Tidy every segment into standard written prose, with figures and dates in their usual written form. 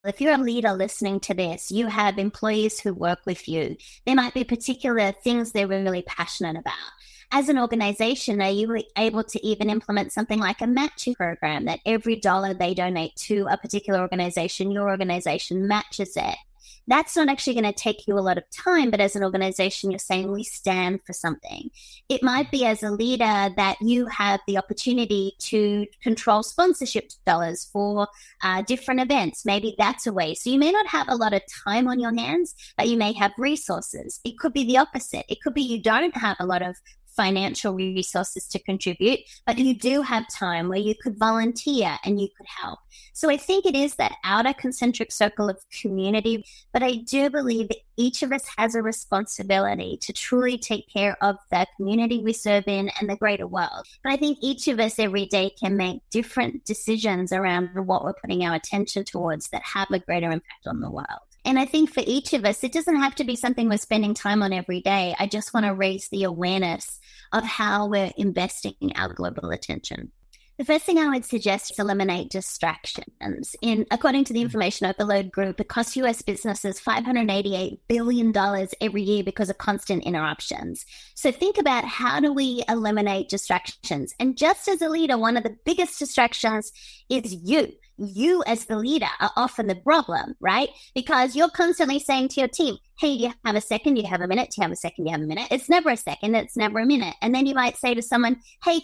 If you're a leader listening to this, you have employees who work with you. There might be particular things they're really passionate about. As an organization, are you able to even implement something like a matching program that every dollar they donate to a particular organization, your organization matches it? That's not actually going to take you a lot of time, but as an organization, you're saying we stand for something. It might be as a leader that you have the opportunity to control sponsorship dollars for different events. Maybe that's a way. So you may not have a lot of time on your hands, but you may have resources. It could be the opposite. It could be you don't have a lot of financial resources to contribute, but you do have time where you could volunteer and you could help. So I think it is that outer concentric circle of community, but I do believe that each of us has a responsibility to truly take care of the community we serve in and the greater world. But I think each of us every day can make different decisions around what we're putting our attention towards that have a greater impact on the world. And I think for each of us, it doesn't have to be something we're spending time on every day. I just want to raise the awareness of how we're investing our global attention. The first thing I would suggest is eliminate distractions. According to the Information Overload Group, it costs US businesses $588 billion every year because of constant interruptions. So think about, how do we eliminate distractions? And just as a leader, one of the biggest distractions is you. You as the leader are often the problem, right? Because you're constantly saying to your team, hey, do you have a second? Do you have a minute? Do you have a second? Do you have a minute? It's never a second. It's never a minute. And then you might say to someone, hey,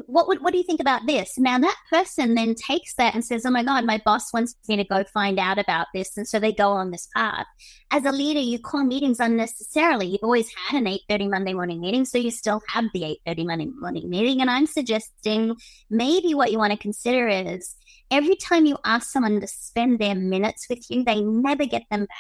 what do you think about this? Now that person then takes that and says, oh my God, my boss wants me to go find out about this. And so they go on this path. As a leader, you call meetings unnecessarily. You've always had an 8:30 Monday morning meeting, so you still have the 8:30 Monday morning meeting. And I'm suggesting maybe what you want to consider is, every time you ask someone to spend their minutes with you, they never get them back.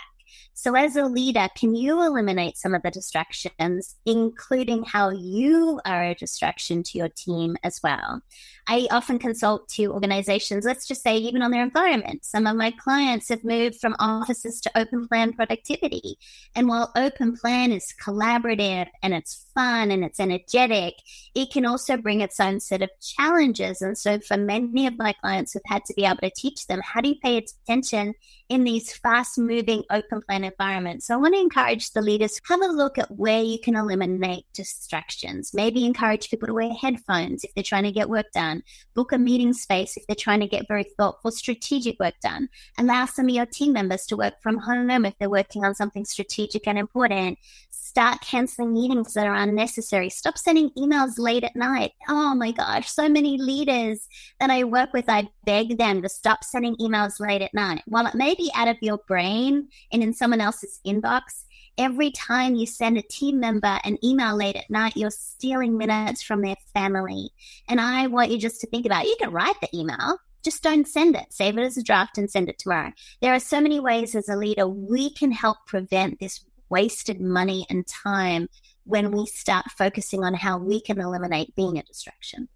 So as a leader, can you eliminate some of the distractions, including how you are a distraction to your team as well? I often consult to organizations, let's just say even on their environment. Some of my clients have moved from offices to open plan productivity. And while open plan is collaborative and it's fun and it's energetic, it can also bring its own set of challenges. And so for many of my clients, have had to be able to teach them, how do you pay attention in these fast-moving open plan environments? So I want to encourage the leaders, have a look at where you can eliminate distractions. Maybe encourage people to wear headphones if they're trying to get work done. Book a meeting space if they're trying to get very thoughtful, strategic work done. Allow some of your team members to work from home if they're working on something strategic and important. Start canceling meetings that are unnecessary. Stop sending emails late at night. Oh my gosh, so many leaders that I work with, I beg them to stop sending emails late at night. While it may be out of your brain and in someone else's inbox, every time you send a team member an email late at night, you're stealing minutes from their family. And I want you just to think about, you can write the email, just don't send it. Save it as a draft and send it tomorrow. There are so many ways as a leader we can help prevent this wasted money and time when we start focusing on how we can eliminate being a distraction.